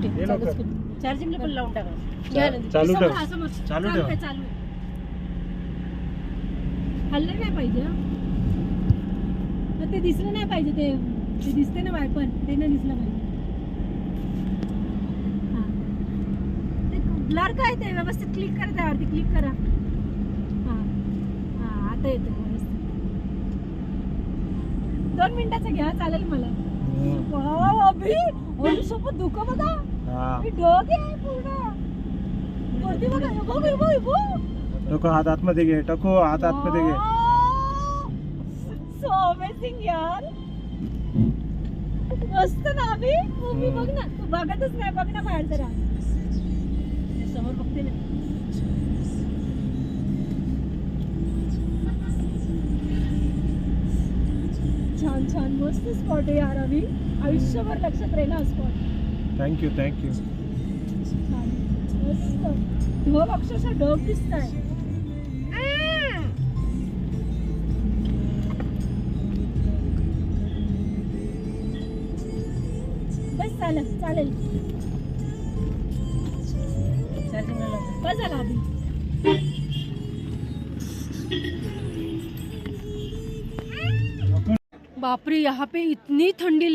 ठेव चार्जिंगला पण लावून टाका. चालू ठेव. चालू ठेव. हल्लं नाही पाहिजे ते दिसलं नाही पाहिजे. ते दिसते ना वायपर ते नाही दिसलं पाहिजे. ते ब्लर काय ते व्यवस्थित क्लिक करा त्यावरती क्लिक करा. हा हा आता येतं व्यवस्थित. 2 मिनिटाचं घ्या चालेल मला. अभि सोबत धुकं बघा. ढग आहे पूर्ण वरती बघा. टको हात आतमध्ये घे. टको हात आतमध्ये घे. सो अमेझिंग यार. मस्त ना अभि. मूवी बघ ना. तू बघतच नाही. बघ ना बाहेर जरा. समोर बघते ना. छान छान मस्त स्पॉट आहे यार अभि. आयुष्यभर लक्षात राहील हा स्पॉट. Thank you thank you. मस्त ढग अक्षरशः ढग दिसत आहे. बस चालेल चालेल. बस झाला अभि. बापरे यहाँ पे इतनी ठंडी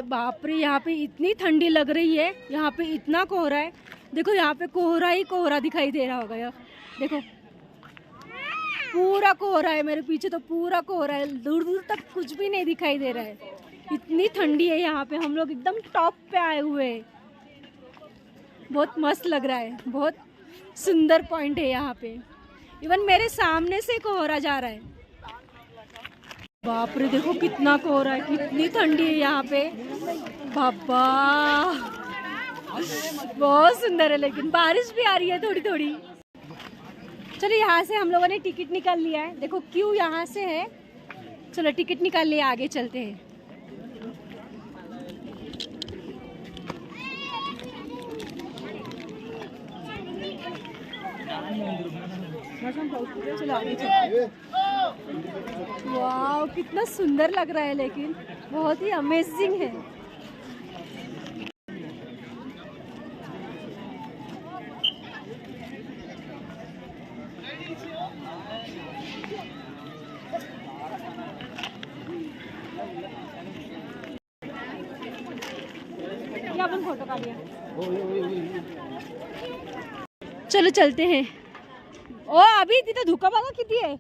बापरे यहाँ पे इतनी ठंडी लग रही है. यहाँ पे इतना कोहरा है. देखो यहाँ पे कोहरा ही कोहरा दिखाई दे रहा होगा. यार देखो पूरा कोहरा है. मेरे पीछे तो पूरा कोहरा है. दूर दूर तक कुछ भी नहीं दिखाई दे रहा है. इतनी ठंडी है यहाँ पे. हम लोग एकदम टॉप पे आए हुए हैं. बहुत मस्त लग रहा है. बहुत सुंदर पॉइंट है यहाँ पे. इवन मेरे सामने से कोहरा जा रहा है. बाप रे देखो कितना कोहरा है. कितनी ठंडी है यहाँ पे. बाबा बहुत सुंदर है. लेकिन बारिश भी आ रही है थोड़ी थोड़ी. चलो यहाँ से हम लोगों ने टिकट निकाल लिया है. देखो क्यों यहाँ से है. चलो टिकट निकाल लिया. आगे चलते हैं. चलो आगे चलते हैं. वाव कितना सुंदर लग रहा है. लेकिन बहुत ही अमेजिंग है. अपन फोटो का लिया. चलो चलते हैं. ओ अभी तिथं धुका बघा किती आहे.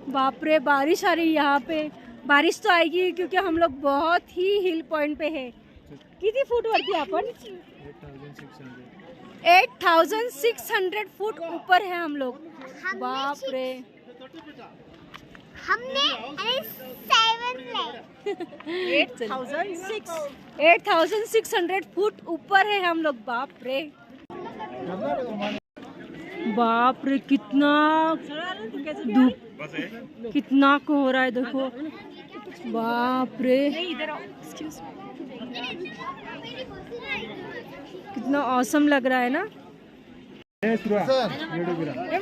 बाप रे बारिश आ रही है यहाँ पे. बारिश तो आएगी क्योंकि हम लोग बहुत ही हिल पॉइंट पे है. किती फूट वरती आपण. 8600 फुट ऊपर है हम लोग. बाप रे. हमने 8600 फुट ऊपर है हम लोग. बाप रे. बाप रे कितना धूप. कितना कोहरा है देखो. बाप रे कितना औसम लग रहा है ना.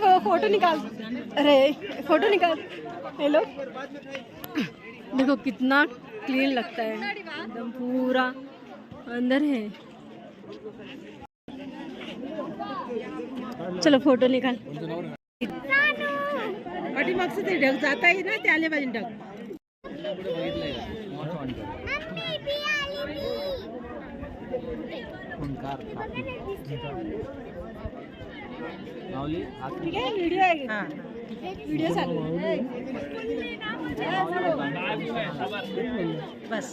वो फोटो निकाल. अरे फोटो निकाल. हेलो देखो कितना क्लीन लगता है. एकदम पूरा अंदर है. चलो फोटो निकाल. पाठीमागचं ते ढग जाता येईल ना. ते आले पाहिजे ढग. ठीक आहे व्हिडिओ आहे. व्हिडिओ चालू बस.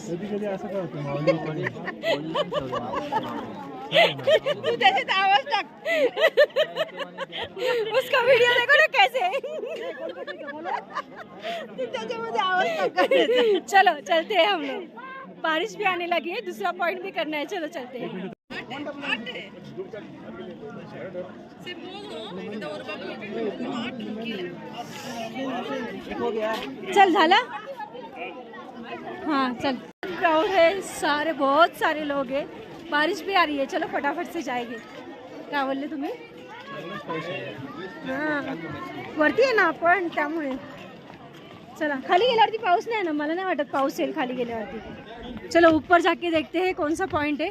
तू त्याच्यात आवाज टाक. उसका वीडियो देखो ना कैसे. तू त्याच्यामध्ये आवाज टाक. चलो चलते हैं हम लोग. बारिश भी आने लगी है. दूसरा पॉइंट भी करना है. चलो चलते हैं. चल झाला. हाँ चल. क्राउड है सारे. बहुत सारे लोग हैं. बारिश भी आ रही है. चलो फटाफट से जाएंगे. क्या बोल रहे तुम्हें. हां वरती आहे ना आपण त्यामुळे. चला खाली गेल्यावरती पाऊस नाही ना, मला नाही वाटत पाऊस येईल खाली गेल्यावरती. चलो ऊपर जाके देखते हैं कौन सा पॉइंट है.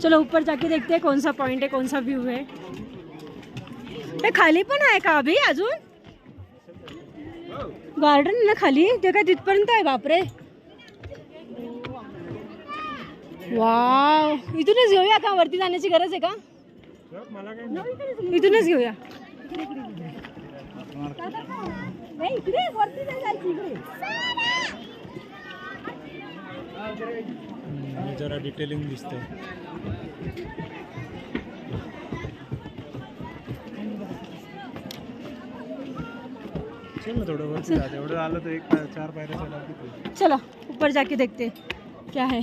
चलो ऊपर जाके देखते हैं कौन सा पॉइंट है, कौन सा व्यू है. ते खाली पण आहे का अभि अजून गार्डन ना खाली? ते काय तिथपर्यंत आहे? बापरे वाव. इथूनच घेऊया का? वरती जाण्याची गरज आहे का? इथूनच घेऊया. इकडे वरती नाही जायचं, इकडे जरा डिटेलिंग दिसतंय. चल ना थोडं वरती जा. एवढं आलं तर एक 4 पायऱ्या चला. चलो ऊपर जाके देखते क्या है.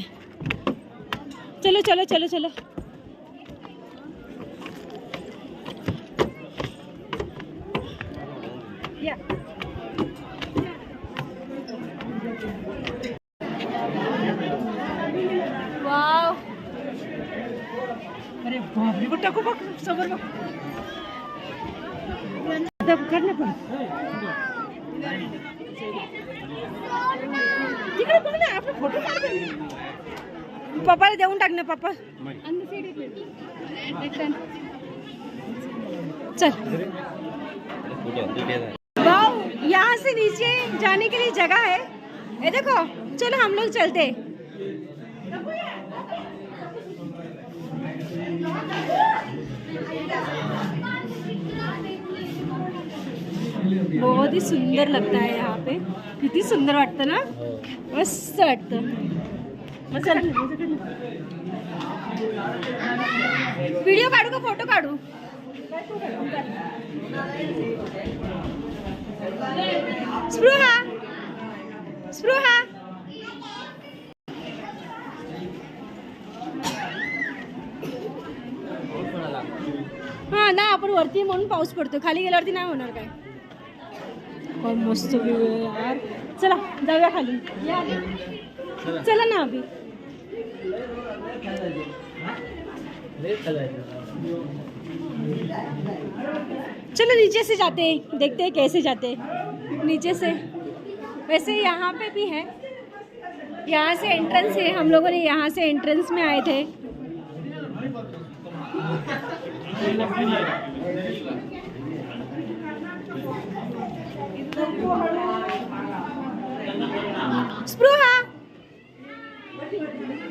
चलो चलो चलो चलो. या वाव. अरे बापरे बघ टाकू बघ समोर बघ. कर ना पण तिकडे बघ ना, आपण फोटो काढतो. पप्पाला देऊन टाक ना पप्पा. चल वाव. यहाँ से नीचे जाने के लिए जगह है, ये देखो. चलो हम लोग चलते. बहुत ही सुंदर लगता है यहाँ पे. किती सुंदर वाटतं ना, मस्त वाटतं. चल व्हिडिओ काढू का फोटो काढू? स्पृहा स्पृहा. हा ना, आपण वरती म्हणून पाऊस पडतो, खाली गेल्यावरती नाही होणार काय. काय मस्त व्ह्यू आहे यार. चला जाऊया खाली. चला ना अभी. चलो नीचे से जाते, देखते हैं कैसे जाते नीचे से. वैसे यहाँ पे भी है, यहाँ से एंट्रेंस है. हम लोगों ने यहाँ से एंट्रेंस में आए थे. स्पृहा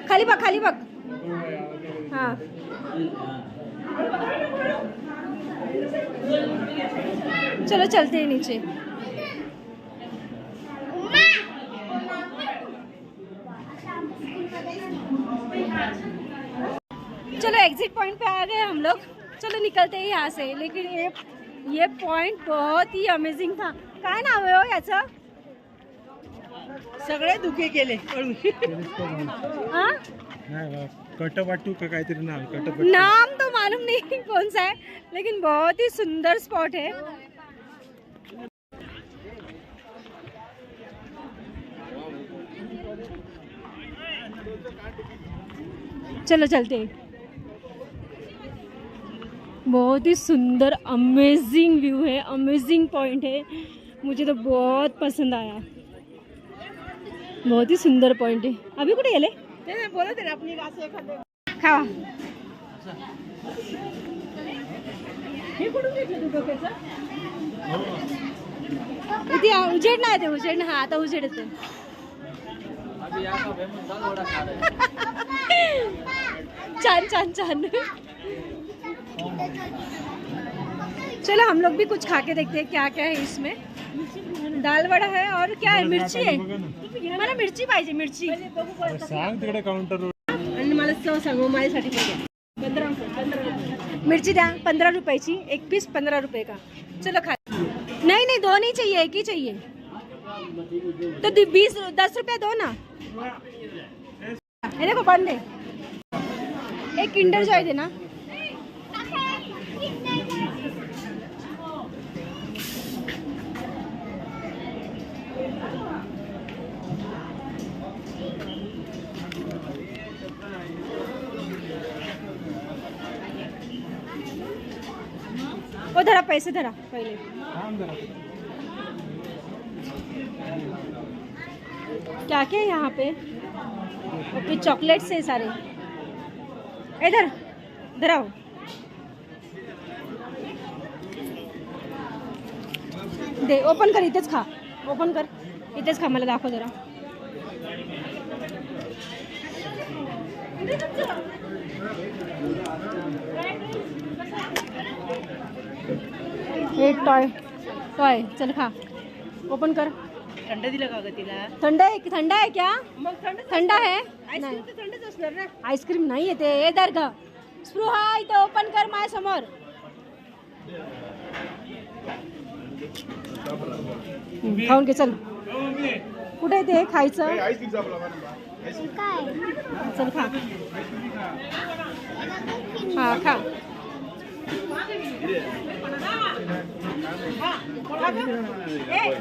खाली बघ, खाली बघ. हाँ चलो चलते हैं नीचे. चलो एग्जिट पॉइंट पे आ गए हम लोग. चलो निकलते हैं यहाँ से. लेकिन ये पॉइंट बहुत ही अमेजिंग था. काय नाव आहे हो याचं? सगळे दुखे केले. हाँ कटपाटू का काहीतरी नाव. कटपाटू नाम तो मालूम नहीं कौन सा है, लेकिन बहुत ही सुंदर स्पॉट है. चलो चलते हैं. बहुत ही सुंदर अमेजिंग व्यू है, अमेजिंग पॉइंट है. मुझे तो बहुत पसंद आया. बहुत ही सुंदर पॉइंट है. अभी कुठे गेले? बोलत आहे आपली असं एखादं. खावा. हे कुठून घेतलं तू डोक्याचं? इथे उजेड नाही, ते उजेड. हा आता उजेड येते. छान छान छान. चलो हम लोग भी कुछ खा के देखते हैं क्या क्या है इसमें. दाल वड़ा है और क्या है, मिर्ची है. मला मिरची पाहिजे, मिरची. सांग तिकडे काउंटर. आणि मला चव सांगू माझ्यासाठी पाहिजे. 15 मिर्ची द्या 15 रुपयाची. एक पीस 15 रुपये का. चलो खा. नहीं नहीं, दो नहीं चाहिए, एक ही चाहिए. तो 10 रुपया दो ना. ये देखो बंद है. एक किंडर जॉय देना. धरा पैसे धरा पहिले. थांब जरा. क्या क्या है यहाँ पे? ओके चॉकलेट्स है सारे. इधर धराओ. दे ओपन कर, इथेच खा. ओपन कर, इथेच खा. मला दाखव जरा. एक टॉय टॉय चल खा. ओपन कर. थंड दिलं का ग तिला? थंड आहे क्या? मग थंड आहे. आईस्क्रीम तर थंडच असणार ना. आईस्क्रीम नाही येते. ए दर ग स्पृहा इथे ओपन कर माझ्या समोर. खाऊन घे चल. कुठे ते खायचं? चल खा. हा खा. ए,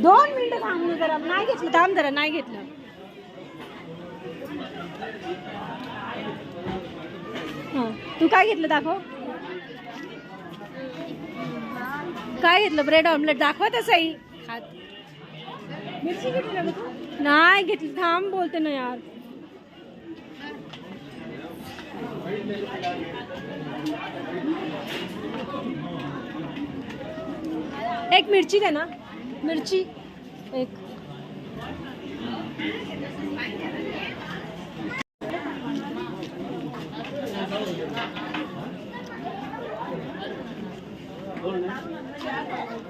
2 मिनिटं थांब जरा. नाही घेतलं. थांब जरा. नाही घेतलं. हा तू काय घेतलं दाखव. काय घेतलं? ब्रेड ऑमलेट दाखव तसंही. खात. मिरची घेतली ना ग तू? नाही घेतली. थांब बोलते ना यार. एक मिरची दे ना. मिरची एक.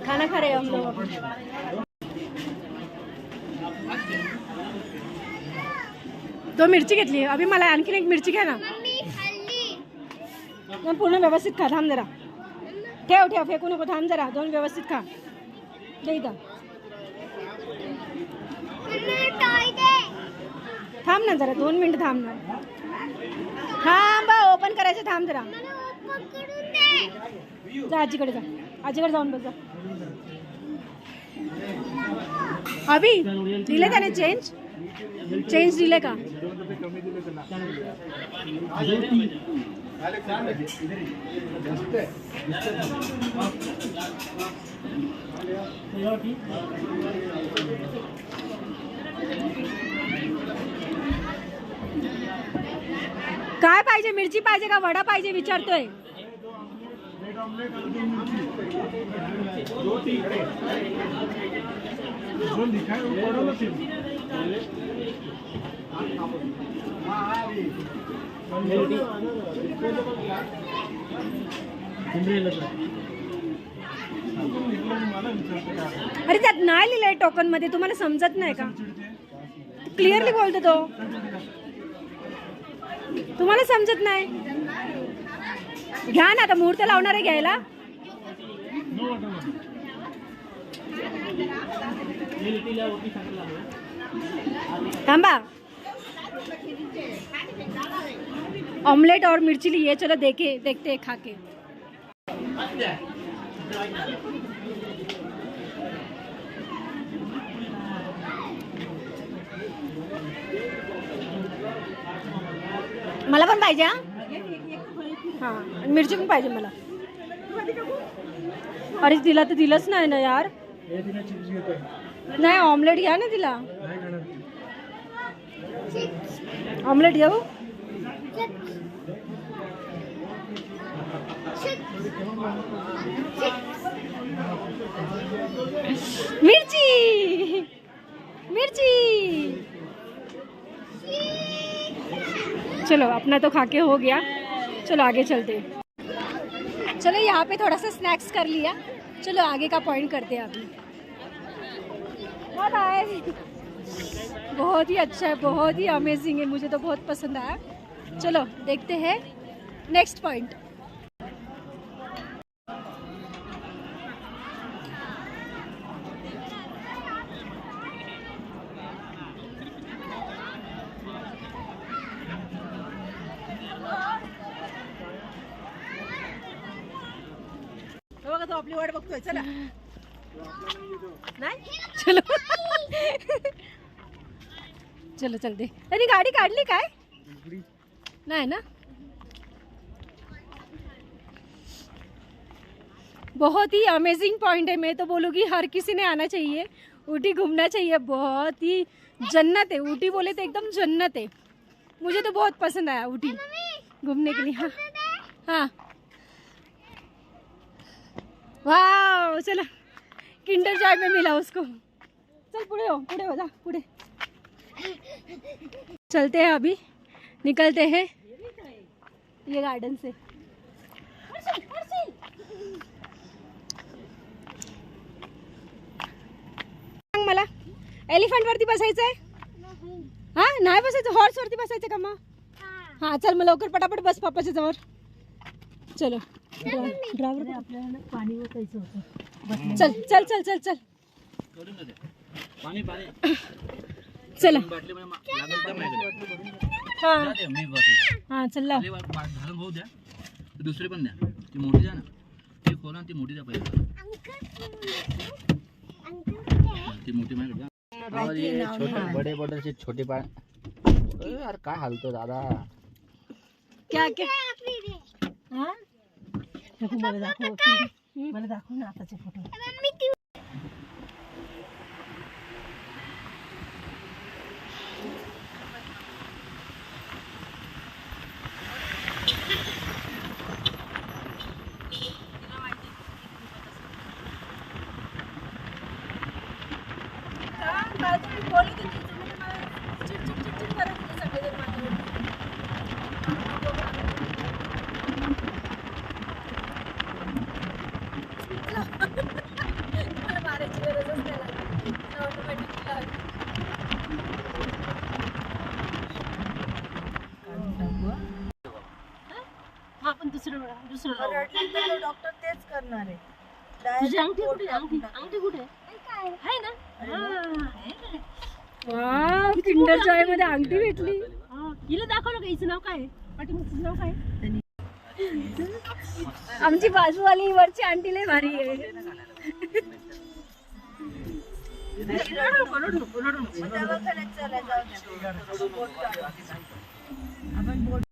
खाना खा रहे हैं हम लोग. तो मिरची घेतली. अभि मला आणखीन एक मिरची घ्या ना. मग पूर्ण व्यवस्थित खा. थांब जरा. ठेव ठेव फेकू नको. थांब जरा. 2 व्यवस्थित खा. दे इथं. थांब ना जरा. 2 मिनिट थांब ना. थांब. ओपन करायचं. थांब जरा. जा आजीकडे जा. आजीकडे जाऊन बस जा. अभि दिले त्याने चेंज दिले का? काय पाहिजे? मिरची पाहिजे का वडा पाहिजे विचारतोय. अरे त्यात नाही लिहिलंय टोकन मध्ये. तुम्हाला समजत नाही का? क्लिअरली बोलतो तो. तुम्हाला समजत नाही. घ्या ना. आता मुहूर्त लावणार आहे घ्यायला. थांबा. ऑमलेट और मिर्ची लिए. चलो देखते खा के. मला पण पाहिजे. हा मिरची पण पाहिजे मला. अरे तिला तर दिलंच नाही ना यार. नाही ऑमलेट घ्या ना तिला. ऑमलेट घेऊ. मिर्ची मिर्ची. चलो अपना तो खा के हो गया. चलो आगे चलते. चलो यहाँ पे थोड़ा सा स्नैक्स कर लिया. चलो आगे का पॉइंट करते हैं अभी. बहुत ही अच्छा है. बहुत ही अमेजिंग है. मुझे तो बहुत पसंद आया. चलो देखते हैं नेक्स्ट पॉइंट. बघा तो आपली वाट बघतोय. चला. नाही चलो चलो चलते. त्यांनी गाडी काढली काय? नाही ना. बहुत ही अमेजिंग पॉइंट है। मैं तो बोलूँगी हर किसी ने आना चाहिए, ऊटी घूमना चाहिए। बहुत ही जन्नत है ऊटी, बोले तो एकदम जन्नत है। मुझे तो बहुत पसंद आया ऊटी घूमने के लिए। हाँ हाँ, वाह, चला किंडर जॉय में मिला उसको। चल पुड़े हो जा पुड़े। चलते हैं, अभी निकलते हैं ये गार्डन से। सांग मला, एलिफंट वरती बसायचं आहे? हा, नाही बसायचं, हॉर्स वरती बसायचं का मग? हा चल, मग लवकर पटापट बस पप्पाच्या जवळ. चलो, ड्रायव्हर आपल्याला पाणी ओतायचं होतं. चल चल चल चल चल, पाणी चला. हा हा चल लाव. घालून भाऊ द्या, दुसरी पण द्या. ती मोठी द्या ना, ती खोला ती मोठी द्या पहिले. ती मोठी माझ्याकडे द्या. और ये छोटे बड़े बॉटल से छोटे पाय. यार काय हालतो दादा. क्या क्या हा मला दाखव ना आताचे फोटो. आपण दुसरं डॉक्टर तेच करणार आहे. तुझी अंगठी कुठे? अंगठी कुठे आहे ना? वाव, किंडर जॉय मध्ये अंगठी भेटली. हिला दाखवलं का? हिचं नाव काय? पाठीमागचं नाव काय? आमची बाजूवाली वरची आंटी लय भारी आहे. दवाखान्यात चला, जाऊ द्या. आपण बोट